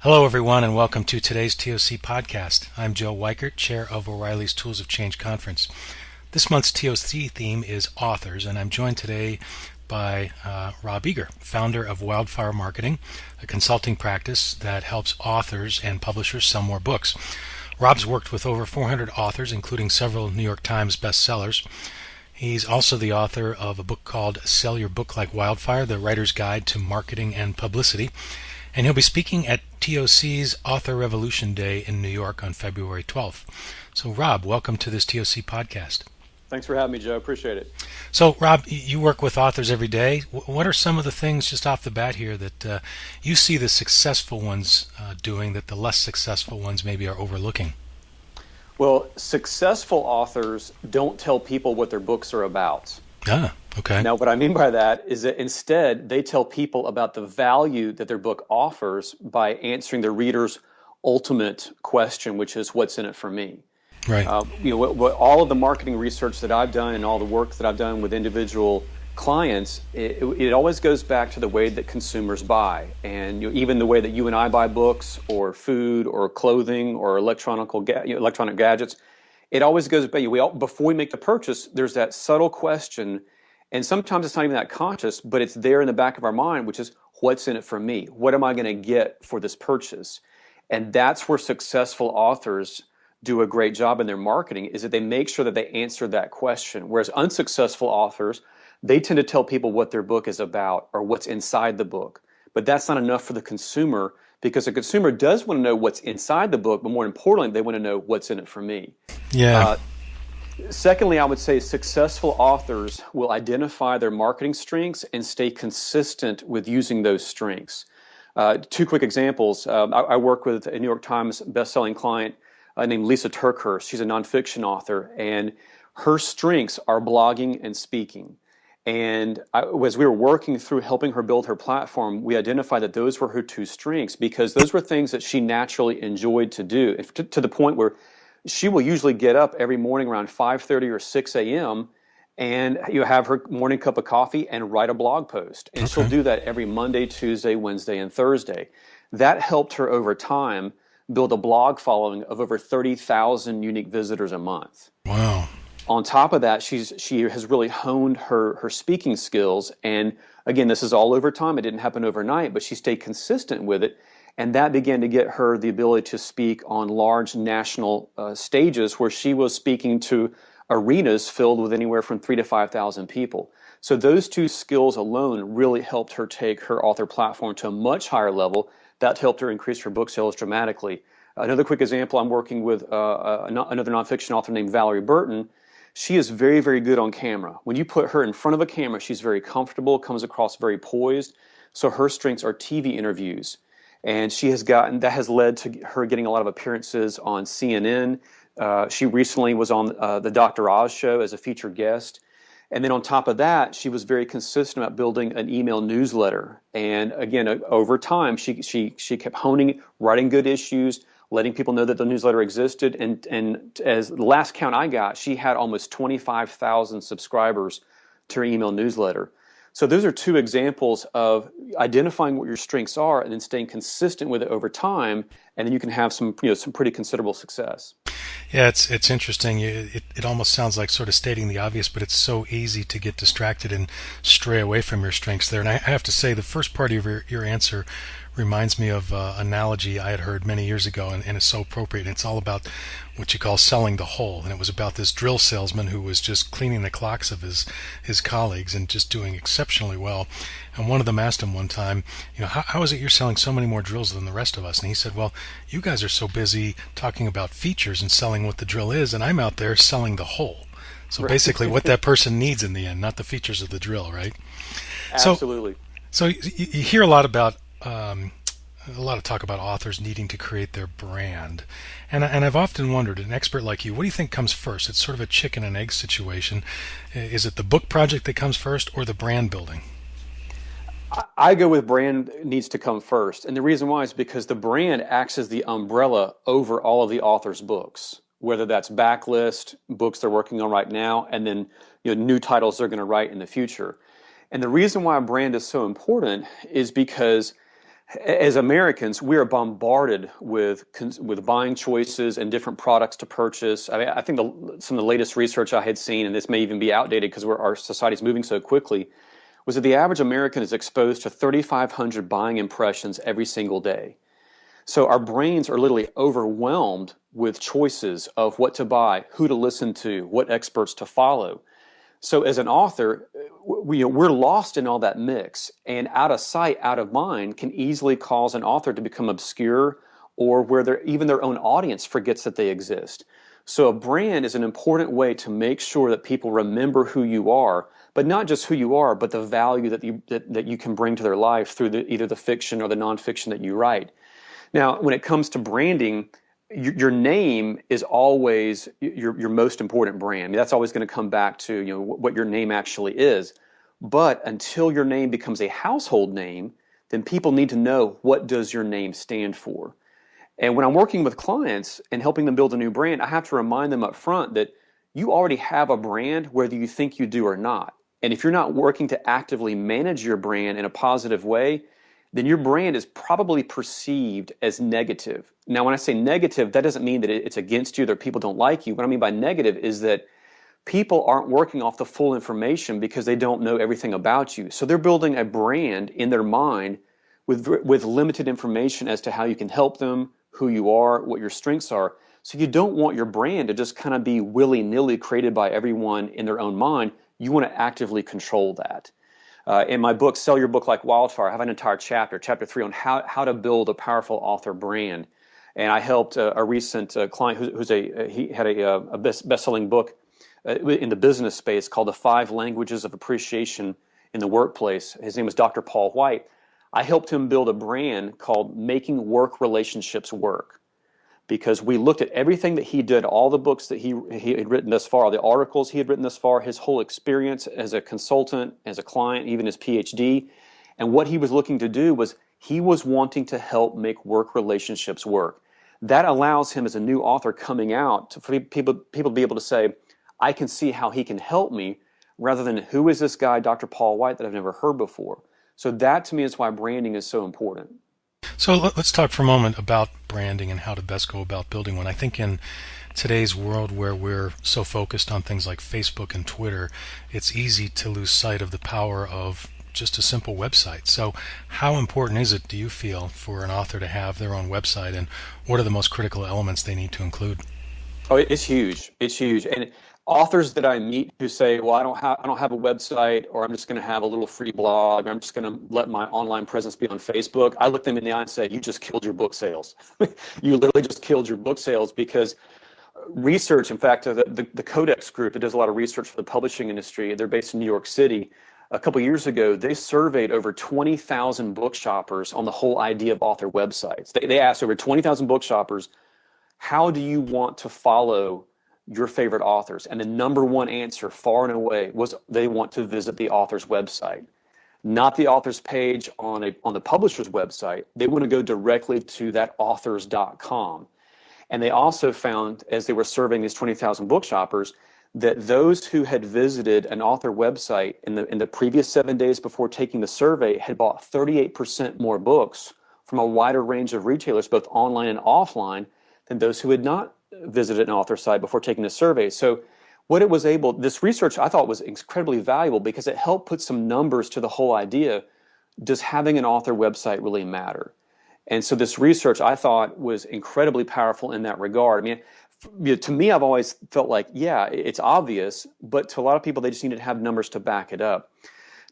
Hello, everyone, and welcome to today's TOC podcast. I'm Joe Weichert, chair of O'Reilly's Tools of Change conference. This month's TOC theme is authors, and I'm joined today by Rob Eagar, founder of Wildfire Marketing, a consulting practice that helps authors and publishers sell more books. Rob's worked with over 400 authors, including several New York Times bestsellers. He's also the author of a book called Sell Your Book Like Wildfire, The Writer's Guide to Marketing and Publicity. And he'll be speaking at TOC's Author Revolution Day in New York on February 12th. So, Rob, welcome to this TOC podcast. Thanks for having me, Joe. Appreciate it. So, Rob, you work with authors every day. What are some of the things just off the bat here that you see the successful ones doing that the less successful ones maybe are overlooking? Well, successful authors don't tell people what their books are about. Okay. Now, what I mean by that is that instead they tell people about the value that their book offers by answering the reader's ultimate question, which is, what's in it for me? Right. What all of the marketing research that I've done and all the work that I've done with individual clients, it always goes back to the way that consumers buy. And even the way that you and I buy books or food or clothing or electronic gadgets, it always goes back. Before we make the purchase, there's that subtle question, and sometimes it's not even that conscious, but it's there in the back of our mind, which is, what's in it for me? What am I going to get for this purchase? And that's where successful authors do a great job in their marketing, is that they make sure that they answer that question. Whereas unsuccessful authors, they tend to tell people what their book is about or what's inside the book. But that's not enough for the consumer, because the consumer does want to know what's inside the book, but more importantly, they want to know what's in it for me. Yeah. Secondly, I would say successful authors will identify their marketing strengths and stay consistent with using those strengths. Two quick examples. I work with a New York Times bestselling client named Lisa Turkhurst. She's a nonfiction author, and her strengths are blogging and speaking. And as we were working through helping her build her platform, we identified that those were her two strengths, because those were things that she naturally enjoyed to do, to the point where she will usually get up every morning around 5:30 or 6 a.m. and have her morning cup of coffee and write a blog post. And she'll do that every Monday, Tuesday, Wednesday, and Thursday. That helped her over time build a blog following of over 30,000 unique visitors a month. Wow. On top of that, she has really honed her speaking skills. And again, this is all over time. It didn't happen overnight, but she stayed consistent with it. And that began to get her the ability to speak on large national stages, where she was speaking to arenas filled with anywhere from 3,000 to 5,000 people. So those two skills alone really helped her take her author platform to a much higher level. That helped her increase her book sales dramatically. Another quick example, I'm working with another nonfiction author named Valerie Burton. She is very, very good on camera. When you put her in front of a camera, she's very comfortable, comes across very poised. So her strengths are TV interviews. And that has led to her getting a lot of appearances on CNN. She recently was on the Dr. Oz show as a featured guest. And then on top of that, she was very consistent about building an email newsletter. And again, over time, she kept honing, writing good issues, letting people know that the newsletter existed. And as the last count I got, she had almost 25,000 subscribers to her email newsletter. So those are two examples of identifying what your strengths are and then staying consistent with it over time, and then you can have some pretty considerable success. Yeah, it's interesting. It almost sounds like sort of stating the obvious, but it's so easy to get distracted and stray away from your strengths there. And I have to say, the first part of your answer reminds me of an analogy I had heard many years ago, and it's so appropriate. And it's all about what you call selling the whole. And it was about this drill salesman who was just cleaning the clocks of his colleagues and just doing exceptionally well. And one of them asked him one time, how is it you're selling so many more drills than the rest of us? And he said, well, you guys are so busy talking about features and selling what the drill is, and I'm out there selling the whole. So Right. basically what that person needs in the end, not the features of the drill, right? Absolutely. So you hear a lot of talk about authors needing to create their brand. And I've often wondered, an expert like you, what do you think comes first? It's sort of a chicken and egg situation. Is it the book project that comes first, or the brand building? I go with brand needs to come first. And the reason why is because the brand acts as the umbrella over all of the author's books, whether that's backlist, books they're working on right now, and then new titles they're going to write in the future. And the reason why a brand is so important is because As Americans, we are bombarded with buying choices and different products to purchase. I mean, I think some of the latest research I had seen, and this may even be outdated because our society is moving so quickly, was that the average American is exposed to 3,500 buying impressions every single day. So our brains are literally overwhelmed with choices of what to buy, who to listen to, what experts to follow. So as an author, we're lost in all that mix, and out of sight, out of mind can easily cause an author to become obscure, or where even their own audience forgets that they exist. So a brand is an important way to make sure that people remember who you are, but not just who you are, but the value that you can bring to their life through either the fiction or the nonfiction that you write. Now, when it comes to branding, your name is always your most important brand. I mean, that's always going to come back to what your name actually is. But until your name becomes a household name, then people need to know, what does your name stand for? And when I'm working with clients and helping them build a new brand, I have to remind them up front that you already have a brand, whether you think you do or not. And if you're not working to actively manage your brand in a positive way, then your brand is probably perceived as negative. Now, when I say negative, that doesn't mean that it's against you, that people don't like you. What I mean by negative is that people aren't working off the full information because they don't know everything about you. So they're building a brand in their mind with limited information as to how you can help them, who you are, what your strengths are. So you don't want your brand to just kind of be willy-nilly created by everyone in their own mind. You want to actively control that. In my book, Sell Your Book Like Wildfire, I have an entire chapter 3, on how to build a powerful author brand. And I helped a recent client he had a best-selling book in the business space called The 5 Languages of Appreciation in the Workplace. His name was Dr. Paul White. I helped him build a brand called Making Work Relationships Work, because we looked at everything that he did, all the books that he had written thus far, the articles he had written thus far, his whole experience as a consultant, as a client, even his PhD. And what he was looking to do was he was wanting to help make work relationships work. That allows him, as a new author coming out, for people to be able to say, I can see how he can help me, rather than who is this guy, Dr. Paul White, that I've never heard before. So that, to me, is why branding is so important. So let's talk for a moment about branding and how to best go about building one. I think in today's world, where we're so focused on things like Facebook and Twitter, it's easy to lose sight of the power of just a simple website. So how important is it, do you feel, for an author to have their own website, and what are the most critical elements they need to include? Oh, it's huge. It's huge. And authors that I meet who say, "Well, I don't have a website, or I'm just going to have a little free blog, or I'm just going to let my online presence be on Facebook," I look them in the eye and say, "You just killed your book sales. You literally just killed your book sales," because research, in fact, the Codex Group that does a lot of research for the publishing industry, they're based in New York City. A couple years ago, they surveyed over 20,000 book shoppers on the whole idea of author websites. They asked over 20,000 book shoppers, how do you want to follow your favorite authors? And the number one answer, far and away, was they want to visit the author's website. Not the author's page on the publisher's website. They want to go directly to that authors.com. And they also found, as they were surveying these 20,000 book shoppers, that those who had visited an author website in the previous 7 days before taking the survey had bought 38% more books from a wider range of retailers, both online and offline, than those who had not visited an author site before taking the survey. So this research I thought was incredibly valuable, because it helped put some numbers to the whole idea. Does having an author website really matter? And so this research I thought was incredibly powerful in that regard. I mean, to me, I've always felt like, yeah, it's obvious, but to a lot of people, they just need to have numbers to back it up.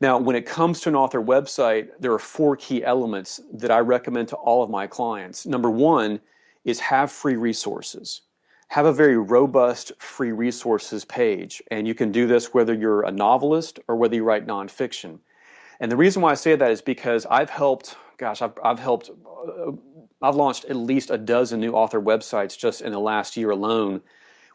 Now, when it comes to an author website, there are 4 key elements that I recommend to all of my clients. Number 1 is have free resources. Have a very robust free resources page. And you can do this whether you're a novelist or whether you write nonfiction. And the reason why I say that is because I've launched at least a dozen new author websites just in the last year alone.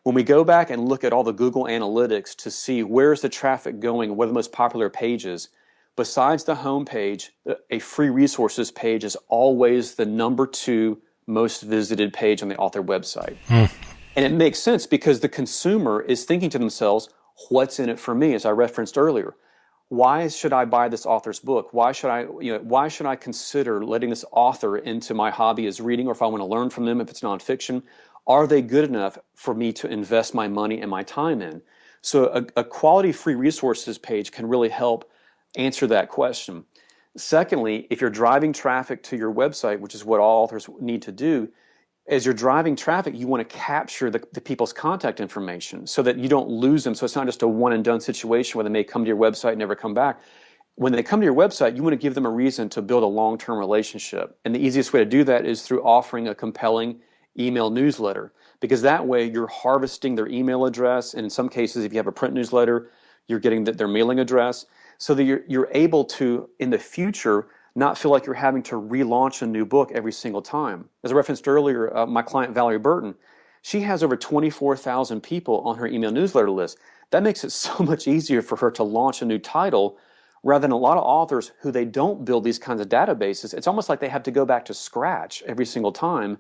When we go back and look at all the Google Analytics to see where's the traffic going, what are the most popular pages, besides the home page, a free resources page is always the number 2 most visited page on the author website. And it makes sense, because the consumer is thinking to themselves, what's in it for me, as I referenced earlier? why should I buy this author's book? Why should I consider letting this author into my hobby as reading, or if I want to learn from them, if it's nonfiction? Are they good enough for me to invest my money and my time in? So a quality free resources page can really help answer that question. Secondly, if you're driving traffic to your website, which is what all authors need to do, as you're driving traffic, you want to capture the people's contact information so that you don't lose them. So it's not just a one and done situation where they may come to your website and never come back. When they come to your website, you want to give them a reason to build a long-term relationship. And the easiest way to do that is through offering a compelling email newsletter, because that way you're harvesting their email address. And in some cases, if you have a print newsletter, you're getting their mailing address, so that you're able to, in the future, not feel like you're having to relaunch a new book every single time. As I referenced earlier, my client Valerie Burton, she has over 24,000 people on her email newsletter list. That makes it so much easier for her to launch a new title, rather than a lot of authors who they don't build these kinds of databases. It's almost like they have to go back to scratch every single time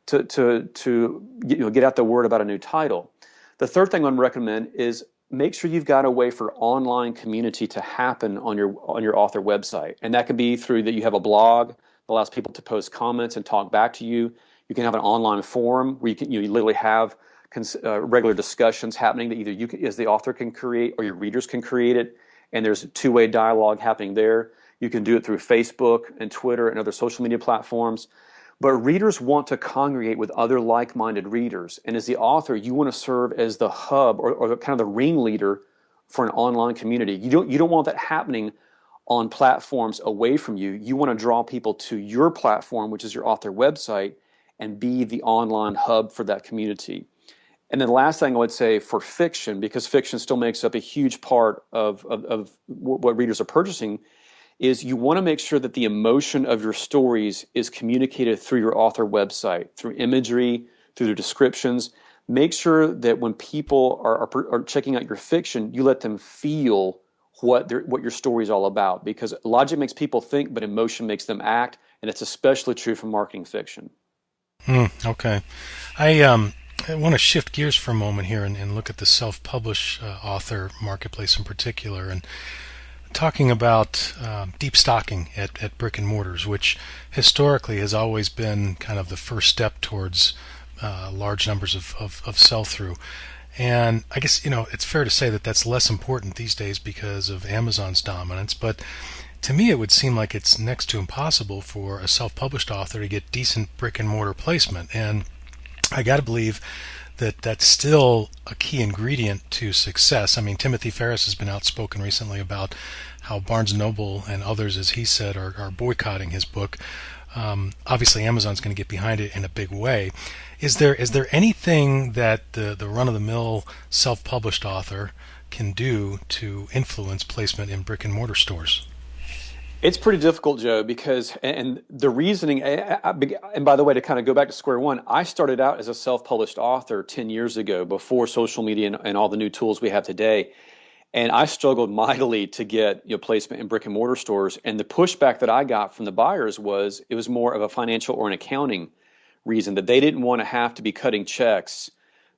to get out the word about a new title. The third thing I'd recommend is make sure you've got a way for online community to happen on your author website. And that could be through that you have a blog that allows people to post comments and talk back to you. You can have an online forum where you literally have regular discussions happening that either you as the author can create or your readers can create it. And there's two-way dialogue happening there. You can do it through Facebook and Twitter and other social media platforms. But readers want to congregate with other like-minded readers. And as the author, you want to serve as the hub or kind of the ringleader for an online community. You don't want that happening on platforms away from you. You want to draw people to your platform, which is your author website, and be the online hub for that community. And then the last thing I would say for fiction, because fiction still makes up a huge part of what readers are purchasing, is you want to make sure that the emotion of your stories is communicated through your author website, through imagery, through the descriptions. Make sure that when people are checking out your fiction, you let them feel what your story is all about, because logic makes people think, but emotion makes them act, and it's especially true for marketing fiction. Okay. I want to shift gears for a moment here and look at the self-published author marketplace in particular, and talking about deep stocking at brick and mortars, which historically has always been kind of the first step towards large numbers of sell-through. And I guess, it's fair to say that that's less important these days because of Amazon's dominance, but to me it would seem like it's next to impossible for a self-published author to get decent brick and mortar placement. And I got to believe that that's still a key ingredient to success. I mean, Timothy Ferriss has been outspoken recently about how Barnes & Noble and others, as he said, are boycotting his book. Obviously, Amazon's going to get behind it in a big way. Is there anything that the run-of-the-mill self-published author can do to influence placement in brick and mortar stores? It's pretty difficult, Joe, because, and the reasoning, and by the way, to kind of go back to square one, I started out as a self-published author 10 years ago, before social media and all the new tools we have today. And I struggled mightily to get placement in brick and mortar stores. And the pushback that I got from the buyers was it was more of a financial or an accounting reason, that they didn't want to have to be cutting checks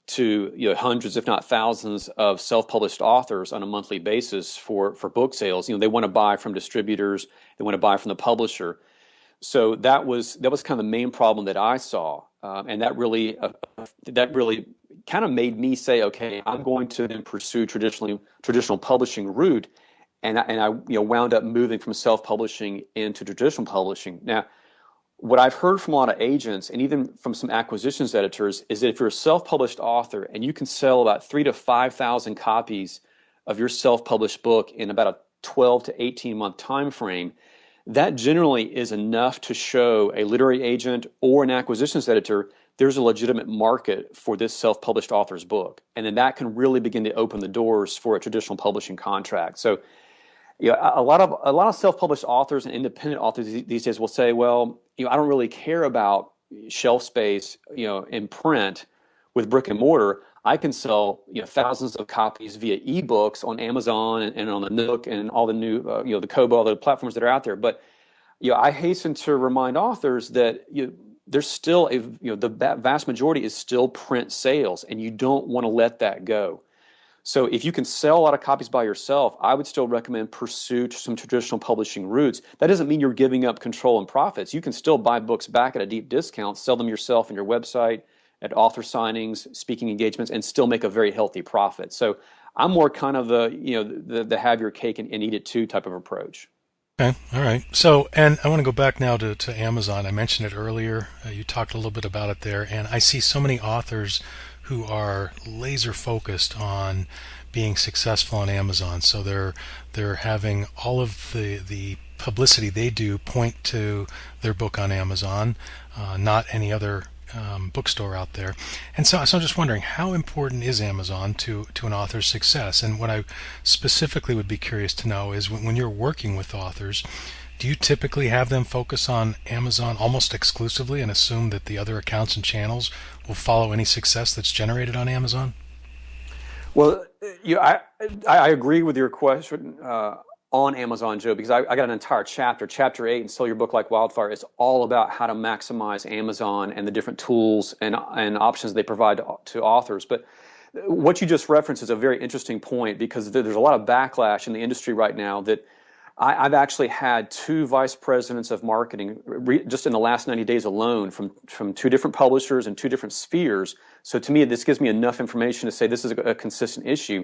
to hundreds, if not thousands, of self-published authors on a monthly basis for book sales. They want to buy from distributors, they want to buy from the publisher. So that was kind of the main problem that I saw, and that really kind of made me say, okay, I'm going to then pursue traditional publishing route, and I wound up moving from self-publishing into traditional publishing. Now, what I've heard from a lot of agents and even from some acquisitions editors is that if you're a self-published author and you can sell about 3,000 to 5,000 copies of your self-published book in about a 12 to 18 month time frame, that generally is enough to show a literary agent or an acquisitions editor there's a legitimate market for this self-published author's book. And then that can really begin to open the doors for a traditional publishing contract. So a lot of self-published authors and independent authors these days will say, well, I don't really care about shelf space, in print with brick and mortar. I can sell, thousands of copies via ebooks on Amazon and on the Nook and all the new, the Kobo, all the platforms that are out there. But, I hasten to remind authors that there's still the vast majority is still print sales, and you don't want to let that go. So if you can sell a lot of copies by yourself, I would still recommend pursue some traditional publishing routes. That doesn't mean you're giving up control and profits. You can still buy books back at a deep discount, sell them yourself on your website, at author signings, speaking engagements, and still make a very healthy profit. So I'm more kind of the have your cake and eat it too type of approach. Okay, all right. So, and I want to go back now to Amazon. I mentioned it earlier. You talked a little bit about it there, and I see so many authors who are laser focused on being successful on Amazon. So they're having all of the publicity they do point to their book on Amazon, not any other bookstore out there. And so I'm just wondering, how important is Amazon to an author's success? And what I specifically would be curious to know is when you're working with authors, do you typically have them focus on Amazon almost exclusively and assume that the other accounts and channels will follow any success that's generated on Amazon? Well, I agree with your question on Amazon, Joe, because I got an entire chapter, Chapter 8, and Sell Your Book Like Wildfire. It's all about how to maximize Amazon and the different tools and options they provide to authors. But what you just referenced is a very interesting point because there's a lot of backlash in the industry right now that I've actually had two vice presidents of marketing just in the last 90 days alone from two different publishers and two different spheres. So to me, this gives me enough information to say this is a consistent issue.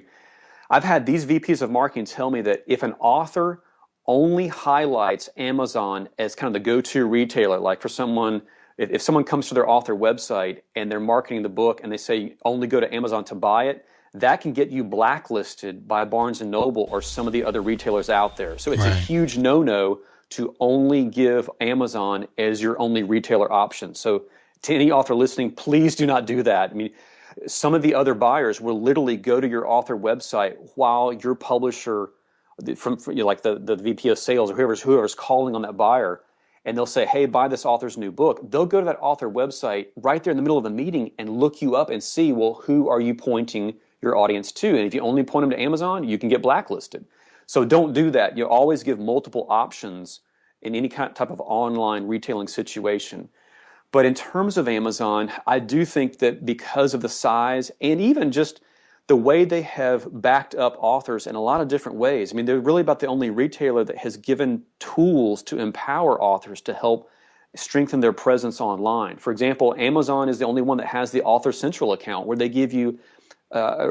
I've had these VPs of marketing tell me that if an author only highlights Amazon as kind of the go-to retailer, like for someone, if someone comes to their author website and they're marketing the book and they say only go to Amazon to buy it, that can get you blacklisted by Barnes & Noble or some of the other retailers out there. So it's a huge no-no to only give Amazon as your only retailer option. So to any author listening, please do not do that. I mean, some of the other buyers will literally go to your author website while your publisher, from like the VP of sales or whoever's calling on that buyer, and they'll say, hey, buy this author's new book. They'll go to that author website right there in the middle of the meeting and look you up and see, well, who are you pointing your audience to? And if you only point them to Amazon, you can get blacklisted. So don't do that. You always give multiple options in any kind of type of online retailing situation. But in terms of Amazon, I do think that because of the size and even just the way they have backed up authors in a lot of different ways. I mean, they're really about the only retailer that has given tools to empower authors to help strengthen their presence online. For example, Amazon is the only one that has the Author Central account where they give you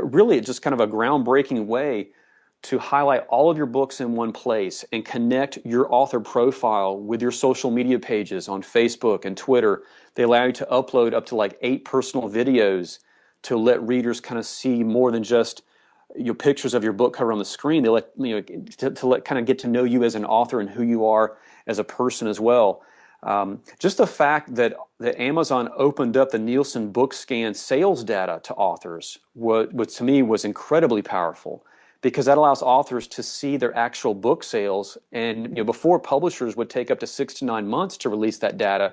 really just kind of a groundbreaking way to highlight all of your books in one place and connect your author profile with your social media pages on Facebook and Twitter. They allow you to upload up to like 8 personal videos to let readers kind of see more than just your pictures of your book cover on the screen. They let to let kind of get to know you as an author and who you are as a person as well. Just the fact that Amazon opened up the Nielsen book scan sales data to authors, what to me was incredibly powerful, because that allows authors to see their actual book sales. And before, publishers would take up to 6 to 9 months to release that data.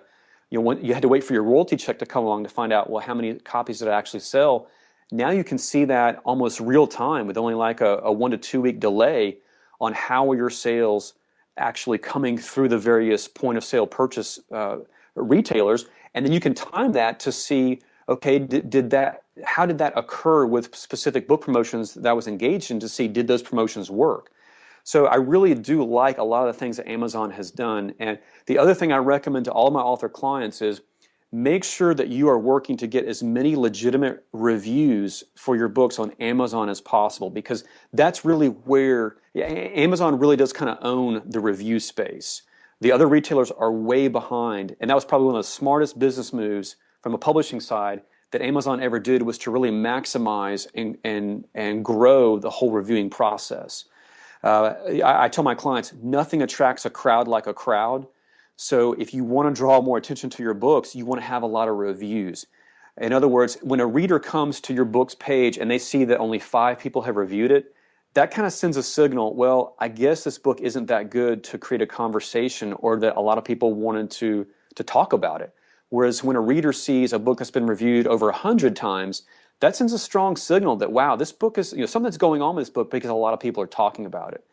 You had to wait for your royalty check to come along to find out, well, how many copies did I actually sell? Now you can see that almost real time with only like a 1 to 2 week delay on how are your sales actually coming through the various point of sale purchase retailers, and then you can time that to see, okay, how did that occur with specific book promotions that I was engaged in, to see did those promotions work. So I really do like a lot of the things that Amazon has done. And the other thing I recommend to all of my author clients is make sure that you are working to get as many legitimate reviews for your books on Amazon as possible, because that's really where Amazon really does kind of own the review space. The other retailers are way behind, and that was probably one of the smartest business moves from a publishing side that Amazon ever did, was to really maximize and grow the whole reviewing process. I tell my clients, nothing attracts a crowd like a crowd. So if you want to draw more attention to your books, you want to have a lot of reviews. In other words, when a reader comes to your book's page and they see that only 5 people have reviewed it, that kind of sends a signal, well, I guess this book isn't that good to create a conversation, or that a lot of people wanted to talk about it. Whereas when a reader sees a book that's been reviewed over 100 times, that sends a strong signal that, wow, this book is, something's going on with this book because a lot of people are talking about it.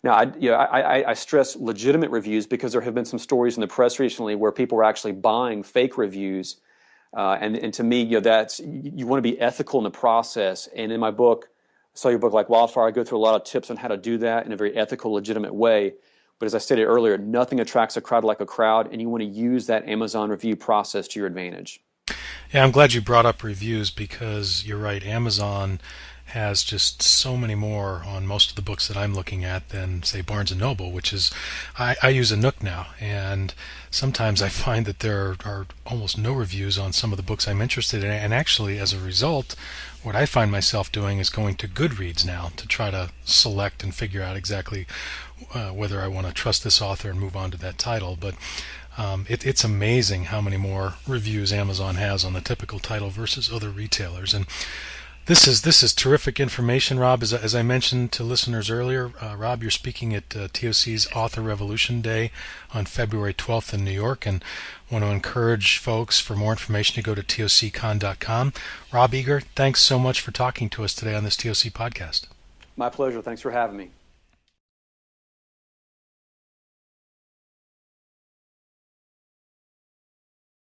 Now, I stress legitimate reviews, because there have been some stories in the press recently where people were actually buying fake reviews, and to me, that's, you want to be ethical in the process. And in my book, saw your book like wildfire. I go through a lot of tips on how to do that in a very ethical, legitimate way. But as I stated earlier, nothing attracts a crowd like a crowd, and you want to use that Amazon review process to your advantage. Yeah, I'm glad you brought up reviews because you're right. Amazon has just so many more on most of the books that I'm looking at than, say, Barnes and Noble, which is, I use a Nook now, and sometimes I find that there are almost no reviews on some of the books I'm interested in. And actually, as a result, what I find myself doing is going to Goodreads now to try to select and figure out exactly whether I want to trust this author and move on to that title. But it's amazing how many more reviews Amazon has on the typical title versus other retailers. And this is terrific information, Rob. As I mentioned to listeners earlier, Rob, you're speaking at TOC's Author Revolution Day on February 12th in New York, and want to encourage folks for more information to go to tocon.com. Rob Eagar, thanks so much for talking to us today on this TOC podcast. My pleasure. Thanks for having me.